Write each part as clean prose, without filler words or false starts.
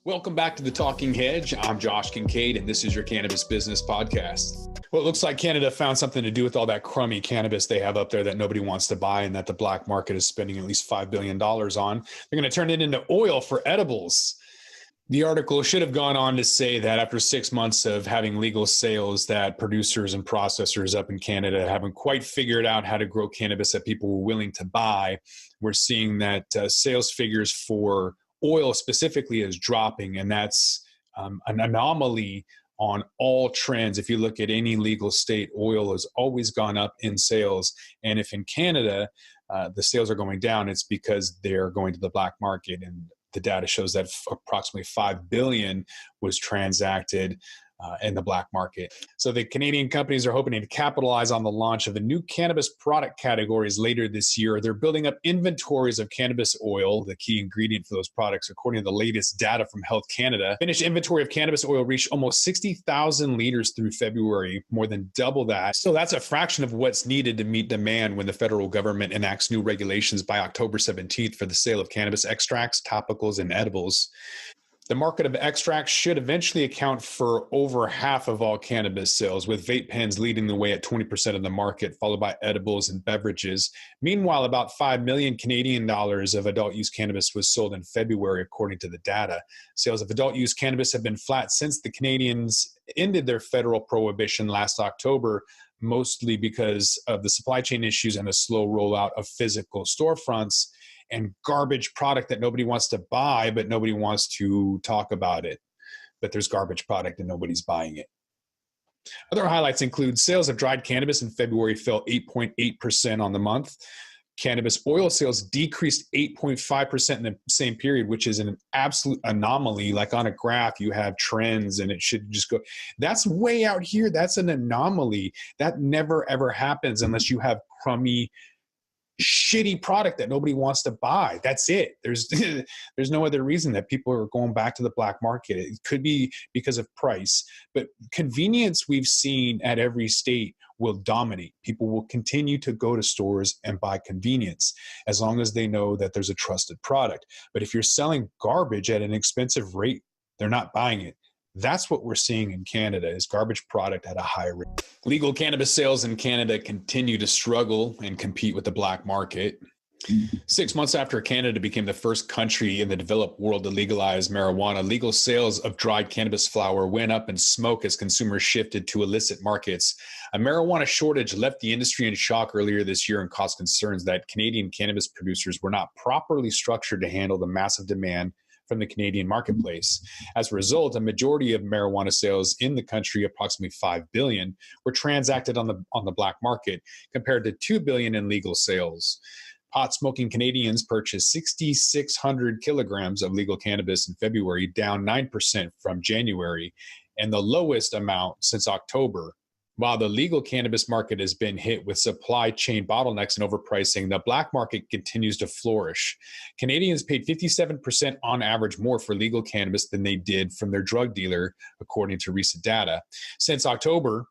Welcome back to the Talking Hedge. I'm Josh Kincaid, and this is your Cannabis Business Podcast. Well, it looks like Canada found something to do with all that crummy cannabis they have up there that nobody wants to buy and that the black market is spending at least $5 billion on. They're going to turn it into oil for edibles. The article should have gone on to say that after 6 months of having legal sales, that producers and processors up in Canada haven't quite figured out how to grow cannabis that people were willing to buy. We're seeing that sales figures for oil specifically is dropping, and that's an anomaly on all trends. If you look at any legal state, oil has always gone up in sales. And if in Canada, the sales are going down, it's because they're going to the black market. And the data shows that approximately 5 billion was transacted in the black market. So the Canadian companies are hoping to capitalize on the launch of the new cannabis product categories later this year. They're building up inventories of cannabis oil, the key ingredient for those products, according to the latest data from Health Canada. Finished inventory of cannabis oil reached almost 60,000 liters through February, more than double that. So that's a fraction of what's needed to meet demand when the federal government enacts new regulations by October 17th for the sale of cannabis extracts, topicals, and edibles. The market of extracts should eventually account for over half of all cannabis sales, with vape pens leading the way at 20% of the market, followed by edibles and beverages. Meanwhile, about 5 million Canadian dollars of adult use cannabis was sold in February, according to the data. Sales of adult use cannabis have been flat since the Canadians ended their federal prohibition last October, mostly because of the supply chain issues and a slow rollout of physical storefronts and garbage product that nobody wants to buy, but nobody wants to talk about it. But there's garbage product and nobody's buying it. Other highlights include sales of dried cannabis in February fell 8.8% on the month. Cannabis oil sales decreased 8.5% in the same period, which is an absolute anomaly. Like on a graph, you have trends and it should just go. That's way out here. That's an anomaly. That never, ever happens unless you have crummy, shitty product that nobody wants to buy. That's it. There's no other reason that people are going back to the black market. It could be because of price, but convenience we've seen at every state will dominate. People will continue to go to stores and buy convenience as long as they know that there's a trusted product. But if you're selling garbage at an expensive rate, they're not buying it. That's what we're seeing in Canada is garbage product at a high rate. Legal cannabis sales in Canada continue to struggle and compete with the black market. 6 months after Canada became the first country in the developed world to legalize marijuana, legal sales of dried cannabis flower went up in smoke as consumers shifted to illicit markets. A marijuana shortage left the industry in shock earlier this year and caused concerns that Canadian cannabis producers were not properly structured to handle the massive demand from the Canadian marketplace. As a result, a majority of marijuana sales in the country, approximately 5 billion, were transacted on the black market, compared to 2 billion in legal sales. Pot-smoking Canadians purchased 6,600 kilograms of legal cannabis in February, down 9% from January, and the lowest amount since October. While the legal cannabis market has been hit with supply chain bottlenecks and overpricing, the black market continues to flourish. Canadians paid 57% on average more for legal cannabis than they did from their drug dealer, according to recent data. Since October,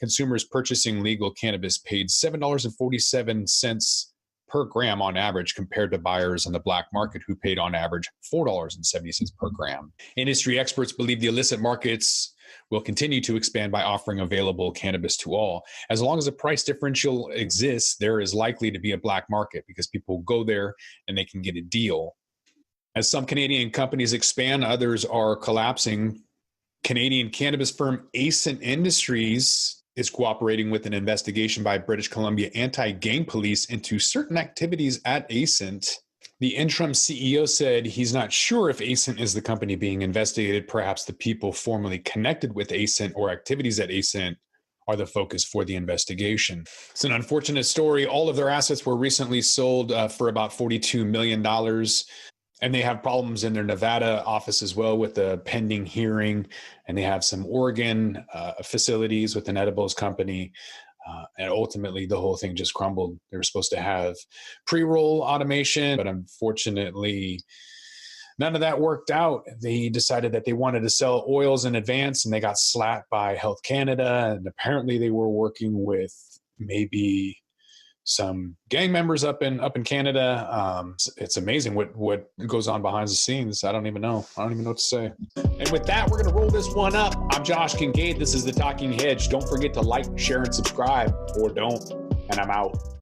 consumers purchasing legal cannabis paid $7.47 per gram on average, compared to buyers on the black market who paid on average $4.70 per gram. Industry experts believe the illicit markets will continue to expand by offering available cannabis to all. As long as a price differential exists, there is likely to be a black market because people go there and they can get a deal. As some Canadian companies expand, others are collapsing. Canadian cannabis firm Ascent Industries is cooperating with an investigation by British Columbia anti-gang police into certain activities at Ascent. The interim CEO said he's not sure if Ascent is the company being investigated. Perhaps the people formerly connected with Ascent or activities at Ascent are the focus for the investigation. It's an unfortunate story. All of their assets were recently sold for about $42 million. And they have problems in their Nevada office as well with the pending hearing. And they have some Oregon facilities with an edibles company. And ultimately, the whole thing just crumbled. They were supposed to have pre-roll automation, but unfortunately, none of that worked out. They decided that they wanted to sell oils in advance, and they got slapped by Health Canada. And apparently, they were working with maybe some gang members up in Canada. It's amazing what goes on behind the scenes. I don't even know what to say. And with that, we're going to roll this one up. I'm Josh Kincaid. This is the Talking Hedge. Don't forget to like, share, and subscribe, or don't. And I'm out.